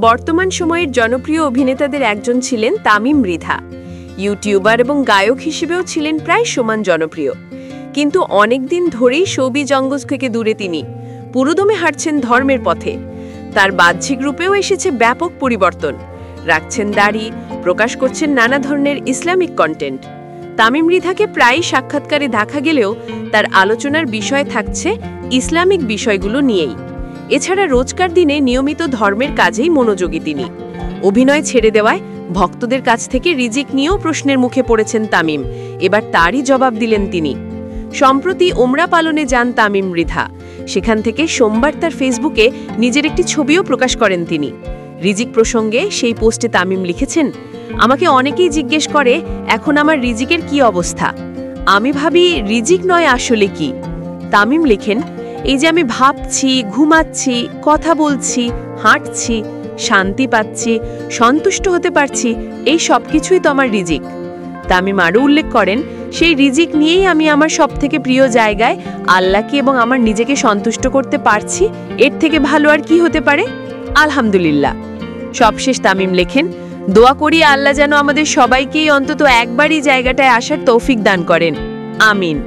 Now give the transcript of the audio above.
বর্তমান সময়ের জনপ্রিয় অভিনেতাদের একজন ছিলেন তামিম মৃধা। ইউটিউবার এবং গায়ক হিসেবেও ছিলেন প্রায় সমান জনপ্রিয়। কিন্তু অনেকদিন ধরেই শোবি জগৎ থেকে দূরে তিনি পুরোদমে হাঁটছেন ধর্মের পথে। তার বাহ্যিক রূপেও এসেছে ব্যাপক পরিবর্তন। রাখছেন দাড়ি, প্রকাশ করছেন নানা ধরনের ইসলামিক কন্টেন্ট। তামিম মৃধাকে প্রায়ই সাক্ষাৎকারে দেখা গেলেও তার আলোচনার বিষয় থাকছে ইসলামিক বিষয়গুলো নিয়েই। এছাড়া রোজকার দিনে নিয়মিত ধর্মের কাজেই মনোযোগী তিনি। অভিনয় ছেড়ে দেওয়ায় ভক্তদের কাছ থেকে রিজিক নিয়েও প্রশ্নের মুখে পড়েছেন তামিম। এবার তারই জবাব দিলেন তিনি। সম্প্রতি ওমরা পালনে যান তামিম মৃধা। সেখান থেকে সোমবার তার ফেসবুকে নিজের একটি ছবিও প্রকাশ করেন তিনি। রিজিক প্রসঙ্গে সেই পোস্টে তামিম লিখেছেন, আমাকে অনেকেই জিজ্ঞেস করে এখন আমার রিজিকের কি অবস্থা। আমি ভাবি রিজিক নয় আসলে কি। তামিম লেখেন, এই যে আমি ভাবছি, ঘুমাচ্ছি, কথা বলছি, হাঁটছি, শান্তি পাচ্ছি, সন্তুষ্ট হতে পারছি, এই সব কিছুই তো আমার রিজিক। তামিম আরও উল্লেখ করেন, সেই রিজিক নিয়েই আমি আমার সবথেকে প্রিয় জায়গায় আল্লাহকে এবং আমার নিজেকে সন্তুষ্ট করতে পারছি। এর থেকে ভালো আর কি হতে পারে? আলহামদুলিল্লাহ। সবশেষ তামিম লেখেন, দোয়া করি আল্লাহ যেন আমাদের সবাইকেই অন্তত একবারই জায়গাটায় আসার তৌফিক দান করেন। আমিন।